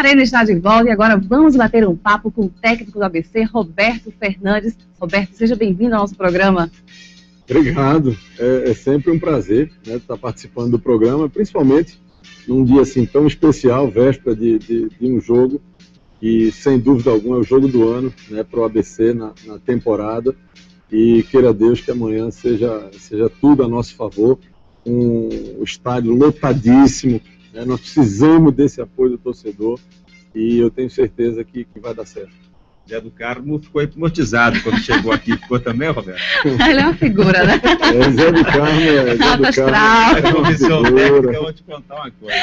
Arena está de volta e agora vamos bater um papo com o técnico do ABC, Roberto Fernandes. Roberto, seja bem-vindo ao nosso programa. Obrigado, é sempre um prazer, né, estar participando do programa, principalmente num dia assim tão especial, véspera de um jogo, que sem dúvida alguma é o jogo do ano, né, para o ABC na temporada, e queira Deus que amanhã seja tudo a nosso favor, um estádio lotadíssimo, né, nós precisamos desse apoio do torcedor e eu tenho certeza que vai dar certo. Zé do Carmo ficou hipnotizado quando chegou aqui. Ficou também, Roberto? Ele é uma figura, né? Zé do Carmo é uma figura. Eu vou te contar uma coisa.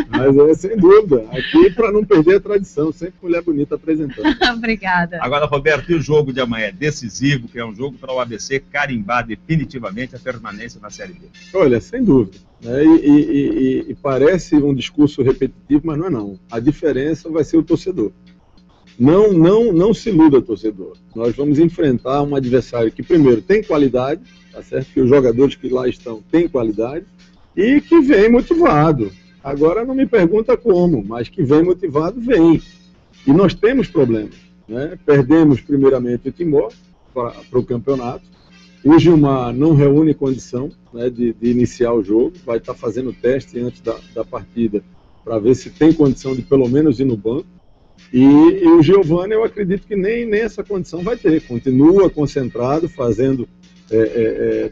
Mas sem dúvida. Aqui, para não perder a tradição, sempre mulher bonita apresentando. Obrigada. Agora, Roberto, e o jogo de amanhã? Decisivo, que é um jogo para o ABC carimbar definitivamente a permanência na Série B. Olha, sem dúvida. Né? E parece um discurso repetitivo, mas não é não. A diferença vai ser o torcedor. Não se iluda, torcedor. Nós vamos enfrentar um adversário que, primeiro, tem qualidade, tá certo? Que os jogadores que lá estão têm qualidade e que vem motivado. Agora não me pergunta como, mas que vem motivado, vem. E nós temos problemas, né? Perdemos, primeiramente, o Timor para o campeonato. O Gilmar não reúne condição, né, de iniciar o jogo, vai estar fazendo teste antes da partida para ver se tem condição de pelo menos ir no banco. E o Giovani, eu acredito que nem essa condição vai ter. Continua concentrado, fazendo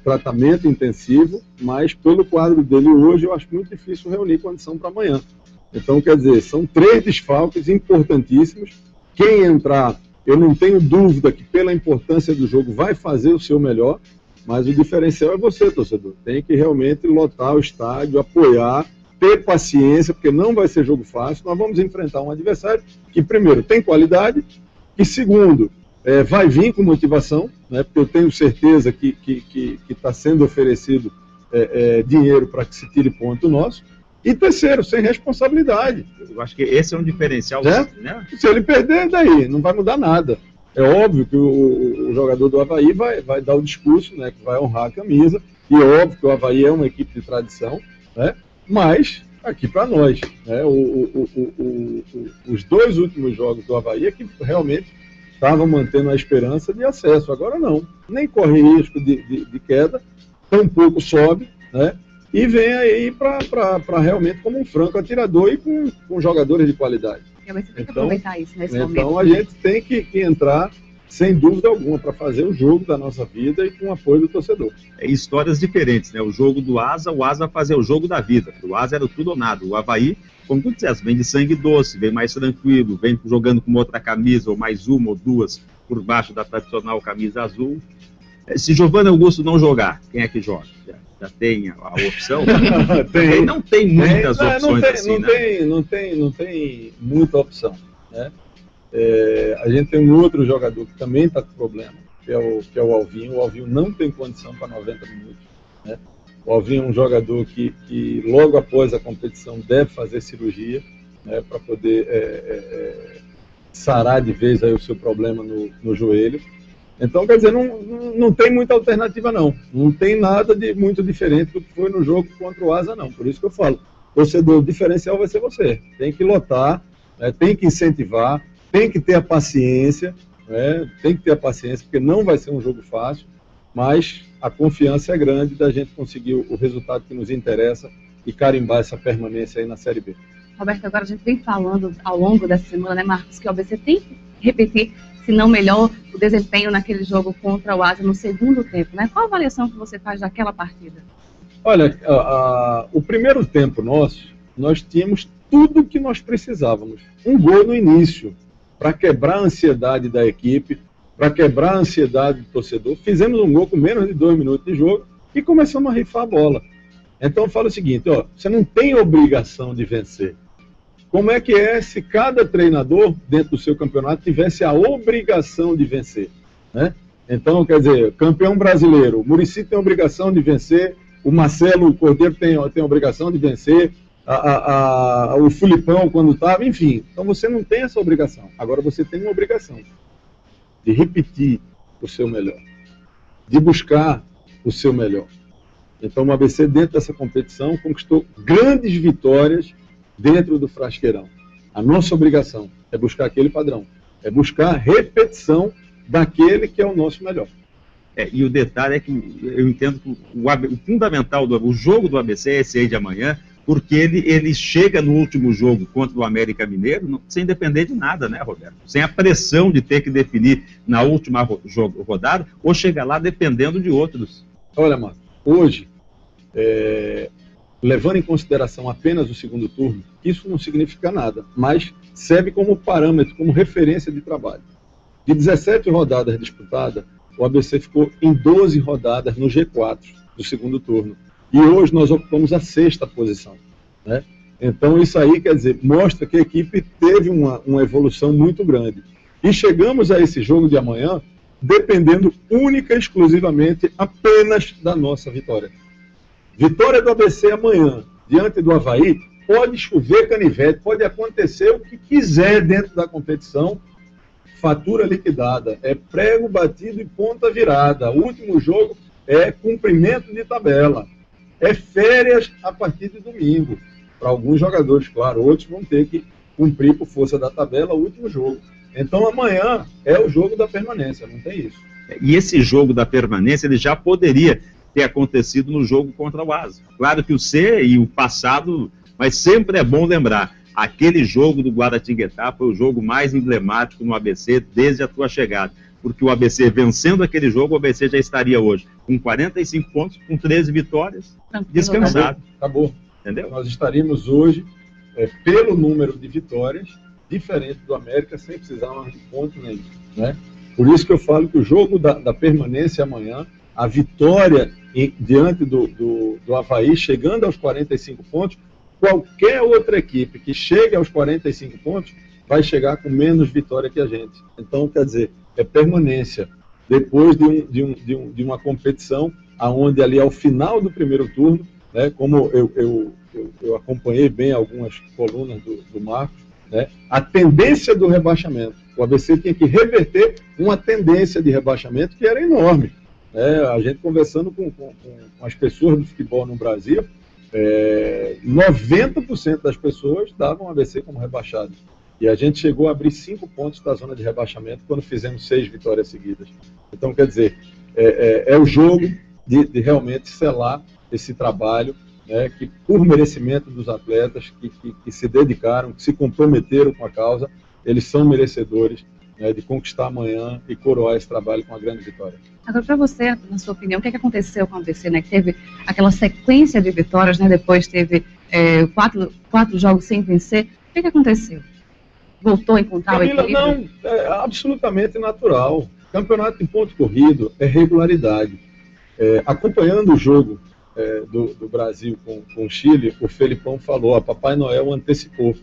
tratamento intensivo, mas pelo quadro dele hoje, eu acho muito difícil reunir condição para amanhã. Então, quer dizer, são 3 desfalques importantíssimos. Quem entrar, eu não tenho dúvida que pela importância do jogo vai fazer o seu melhor, mas o diferencial é você, torcedor. Tem que realmente lotar o estádio, apoiar, ter paciência, porque não vai ser jogo fácil. Nós vamos enfrentar um adversário que, primeiro, tem qualidade, e segundo, vai vir com motivação, né, porque eu tenho certeza que está sendo oferecido dinheiro para que se tire ponto nosso, e terceiro, sem responsabilidade. Eu acho que esse é um diferencial, né? Se ele perder, daí não vai mudar nada. É óbvio que o jogador do Avaí vai dar o discurso, né, que vai honrar a camisa, e é óbvio que o Avaí é uma equipe de tradição, né? Mas, aqui para nós, né, os 2 últimos jogos do Avaí é que realmente estavam mantendo a esperança de acesso. Agora não, nem corre risco de queda, tampouco sobe, né, e vem aí para realmente como um franco atirador e com jogadores de qualidade. Você tem que aproveitar isso nesse momento. Então a gente tem que entrar, sem dúvida alguma, para fazer o jogo da nossa vida e com o apoio do torcedor. Histórias diferentes, né? O jogo do Asa, o Asa fazia o jogo da vida. O Asa era tudo ou nada. O Avaí, como tu disseste, vem de sangue doce, vem mais tranquilo, vem jogando com outra camisa, ou mais uma ou duas, por baixo da tradicional camisa azul. Se Giovanni Augusto não jogar, quem é que joga? Já tem a opção? Não tem muitas opções assim, né? Não tem muita opção, né? A gente tem um outro jogador que também está com problema, que é o Alvinho. O Alvinho não tem condição para 90 minutos. Né? O Alvinho é um jogador que logo após a competição deve fazer cirurgia, né, para poder sarar de vez aí o seu problema no joelho. Então, quer dizer, não tem muita alternativa não. Não tem nada de muito diferente do que foi no jogo contra o Asa, não. Por isso que eu falo, torcedor, o diferencial vai ser você. Tem que lotar, né, tem que incentivar, tem que ter a paciência, né? Tem que ter a paciência, porque não vai ser um jogo fácil, mas a confiança é grande da gente conseguir o resultado que nos interessa e carimbar essa permanência aí na Série B. Roberto, agora a gente vem falando ao longo dessa semana, né, Marcos, que o ABC tem que repetir, se não melhor, o desempenho naquele jogo contra o Asa no segundo tempo, né? Qual a avaliação que você faz daquela partida? Olha, o primeiro tempo nós tínhamos tudo o que nós precisávamos. Um gol no início, para quebrar a ansiedade da equipe, para quebrar a ansiedade do torcedor. Fizemos um gol com menos de 2 minutos de jogo e começamos a rifar a bola. Então eu falo o seguinte, você não tem obrigação de vencer. Como é que se cada treinador dentro do seu campeonato tivesse a obrigação de vencer, né? Então, quer dizer, campeão brasileiro, o Muricy tem a obrigação de vencer, o Marcelo Cordeiro tem a obrigação de vencer, o Filipão quando estava, enfim. Então você não tem essa obrigação. Agora você tem uma obrigação de repetir o seu melhor, de buscar o seu melhor. Então o ABC dentro dessa competição conquistou grandes vitórias dentro do Frasqueirão. A nossa obrigação é buscar aquele padrão, é buscar repetição daquele que é o nosso melhor. E o detalhe é que eu entendo que o fundamental do jogo do ABC é esse aí de amanhã, porque ele chega no último jogo contra o América Mineiro sem depender de nada, né, Roberto? Sem a pressão de ter que definir na última rodada, ou chega lá dependendo de outros. Olha, Marcos, hoje, levando em consideração apenas o segundo turno, isso não significa nada, mas serve como parâmetro, como referência de trabalho. De 17 rodadas disputadas, o ABC ficou em 12 rodadas no G4 do segundo turno. E hoje nós ocupamos a 6ª posição, né? Então isso aí, quer dizer, mostra que a equipe teve uma evolução muito grande. E chegamos a esse jogo de amanhã dependendo única e exclusivamente apenas da nossa vitória. Vitória do ABC amanhã, diante do Avaí, pode chover canivete, pode acontecer o que quiser dentro da competição, fatura liquidada, é prego batido e ponta virada. O último jogo é cumprimento de tabela. É férias a partir de domingo. Para alguns jogadores, claro, outros vão ter que cumprir por força da tabela o último jogo. Então amanhã é o jogo da permanência, não tem isso. E esse jogo da permanência, ele já poderia ter acontecido no jogo contra o Asa. Claro que o C e o passado, mas sempre é bom lembrar, aquele jogo do Guaratinguetá foi o jogo mais emblemático no ABC desde a tua chegada. Porque o ABC, vencendo aquele jogo, o ABC já estaria hoje com 45 pontos, com 13 vitórias, descansado. Acabou. Entendeu? Nós estaríamos hoje, pelo número de vitórias, diferente do América, sem precisar mais de ponto nenhum, né? Por isso que eu falo que o jogo da permanência amanhã, a vitória diante do Avaí, chegando aos 45 pontos, qualquer outra equipe que chegue aos 45 pontos, vai chegar com menos vitória que a gente. Então, quer dizer, é permanência. Depois de uma competição, onde ali ao final do primeiro turno, né, como eu acompanhei bem algumas colunas do Marcos, né, a tendência do rebaixamento. O ABC tinha que reverter uma tendência de rebaixamento que era enorme. A gente conversando com as pessoas do futebol no Brasil, 90% das pessoas davam o ABC como rebaixado. E a gente chegou a abrir 5 pontos da zona de rebaixamento quando fizemos 6 vitórias seguidas. Então, quer dizer, é o jogo de realmente selar esse trabalho, né, que por merecimento dos atletas que se dedicaram, que se comprometeram com a causa, eles são merecedores, né, de conquistar amanhã e coroar esse trabalho com uma grande vitória. Agora, para você, na sua opinião, o que aconteceu com o ABC, né? Que teve aquela sequência de vitórias, né? Depois teve 4 jogos sem vencer. O que aconteceu? Voltou a encontrar Camila, o equilíbrio? não, é absolutamente natural. Campeonato em ponto corrido é regularidade. Acompanhando o jogo do Brasil com o Chile, o Felipão falou, a Papai Noel antecipou.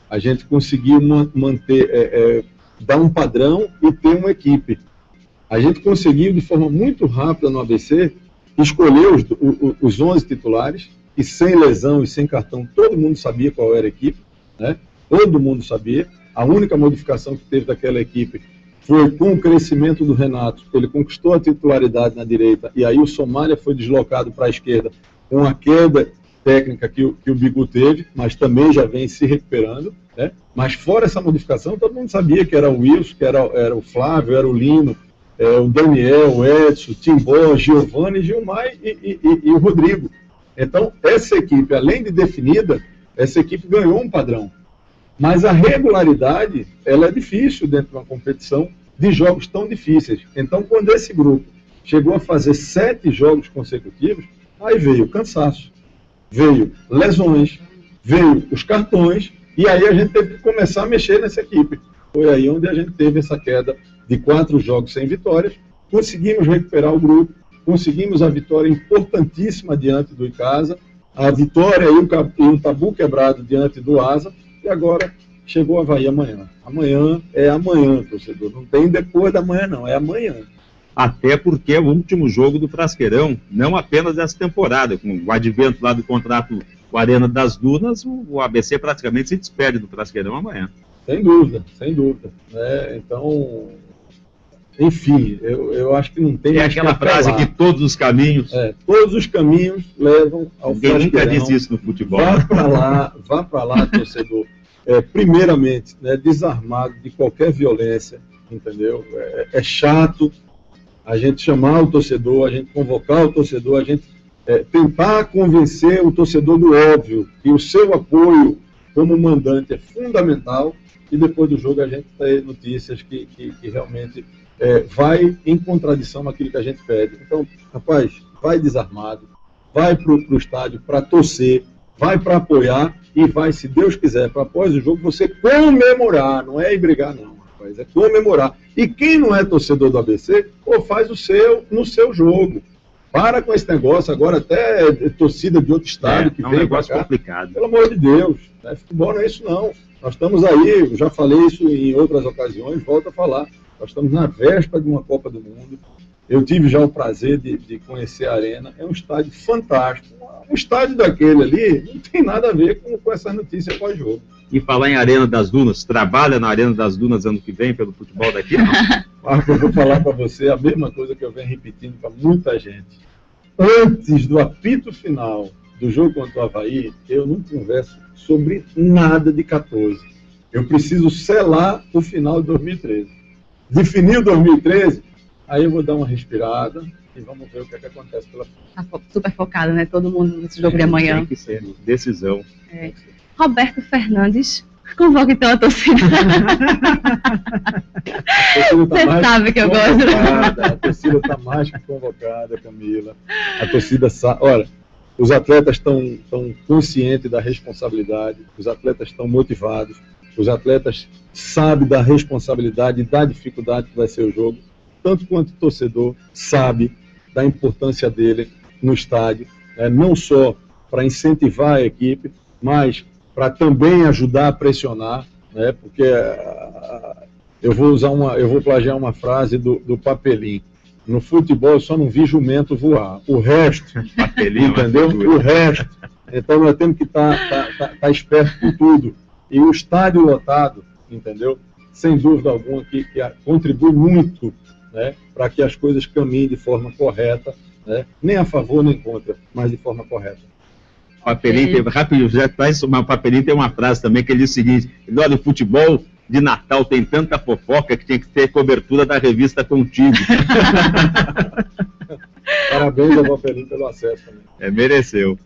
A gente conseguiu manter, dar um padrão e ter uma equipe. A gente conseguiu, de forma muito rápida no ABC, escolher os 11 titulares, e sem lesão e sem cartão, todo mundo sabia qual era a equipe, né? Todo mundo sabia. A única modificação que teve daquela equipe foi com o crescimento do Renato. Ele conquistou a titularidade na direita, e aí o Somália foi deslocado para a esquerda, com a queda técnica que o Bigu teve, mas também já vem se recuperando, né? Mas fora essa modificação, todo mundo sabia que era o Wilson, que era o Flávio, era o Lino, o Daniel, o Edson, o Timbó, Giovanni, Gilmar e o Rodrigo. Então, essa equipe, além de definida, essa equipe ganhou um padrão. Mas a regularidade, ela é difícil dentro de uma competição de jogos tão difíceis. Então, quando esse grupo chegou a fazer 7 jogos consecutivos, aí veio o cansaço, veio lesões, veio os cartões, e aí a gente teve que começar a mexer nessa equipe. Foi aí onde a gente teve essa queda de 4 jogos sem vitórias, conseguimos recuperar o grupo, conseguimos a vitória importantíssima diante do Icasa, a vitória e um tabu quebrado diante do Asa, e agora chegou o Avaí amanhã. Amanhã é amanhã, torcedor. Não tem depois da manhã, não. É amanhã. Até porque é o último jogo do Frasqueirão, não apenas dessa temporada. Com o advento lá do contrato com a Arena das Dunas, o ABC praticamente se despede do Frasqueirão amanhã. Sem dúvida, sem dúvida. Então, enfim, eu acho que não tem... É aquela frase que todos os caminhos... todos os caminhos levam ao Frasqueirão. Ninguém nunca disse isso no futebol. Vá para lá, torcedor. primeiramente, né, desarmado de qualquer violência, entendeu? É chato a gente chamar o torcedor, a gente convocar o torcedor, a gente tentar convencer o torcedor do óbvio, que o seu apoio como mandante é fundamental, e depois do jogo a gente tem notícias que realmente vai em contradição com aquilo que a gente pede. Então, rapaz, vai desarmado, vai para o estádio para torcer, vai para apoiar e vai, se Deus quiser, para após o jogo você comemorar, não é ir brigar não, rapaz, é comemorar. E quem não é torcedor do ABC, faz o seu no seu jogo. Para com esse negócio, agora até torcida de outro estado que vem. É um negócio complicado. Pelo amor de Deus, né? Futebol não é isso não. Nós estamos aí, eu já falei isso em outras ocasiões, volto a falar. Nós estamos na véspera de uma Copa do Mundo. Eu tive já o prazer de conhecer a Arena. É um estádio fantástico. Um estádio daquele ali não tem nada a ver com essa notícia pós-jogo. E falar em Arena das Dunas, trabalha na Arena das Dunas ano que vem pelo futebol daqui? Marco, eu vou falar para você a mesma coisa que eu venho repetindo para muita gente. Antes do apito final do jogo contra o Avaí, eu não converso sobre nada de 14. Eu preciso selar o final de 2013. Definir o 2013, aí eu vou dar uma respirada e vamos ver o que acontece pela frente. Tá super focado, né? Todo mundo nesse jogo de amanhã. Tem que ser, decisão. Roberto Fernandes, convoca então a torcida. Você sabe que eu gosto. A torcida está mais que convocada, Camila. A torcida sabe. Olha, os atletas estão conscientes da responsabilidade, os atletas estão motivados, os atletas sabem da responsabilidade e da dificuldade que vai ser o jogo, tanto quanto o torcedor sabe da importância dele no estádio, não só para incentivar a equipe, mas para também ajudar a pressionar, né, porque eu vou plagiar uma frase do Papelinho. No futebol eu só não vi jumento voar. O resto, Papelinho, entendeu? O resto. Então nós temos que estar esperto com tudo. E o estádio lotado, entendeu? Sem dúvida alguma que contribui muito, né, para que as coisas caminhem de forma correta, né, nem a favor nem contra, mas de forma correta. Papelinho, rápido, já traz uma Papelinho, tem uma frase também que ele diz o seguinte: olha, o futebol de Natal tem tanta fofoca que tinha que ter cobertura da revista Contigo. Parabéns ao Papelinho pelo acesso também. Mereceu.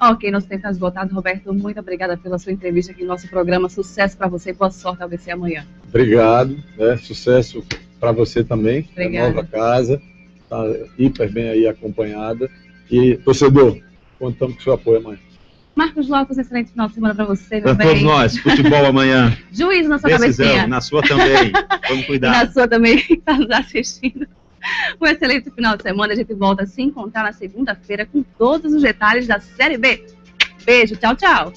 Ok, nosso tempo está esgotado. Roberto, muito obrigada pela sua entrevista aqui no nosso programa. Sucesso para você e boa sorte ao ABC amanhã. Obrigado, sucesso para você também. Obrigada. A nova casa, está hiper bem aí acompanhada. E, torcedor, contamos com o seu apoio amanhã. Marcos Lopes, excelente final de semana para você. Para todos nós, futebol amanhã. Juízo na sua Decisão, cabecinha. na sua também. Vamos cuidar. Na sua também, que está nos assistindo. Um excelente final de semana. A gente volta a se encontrar na segunda-feira com todos os detalhes da Série B. Beijo, tchau, tchau.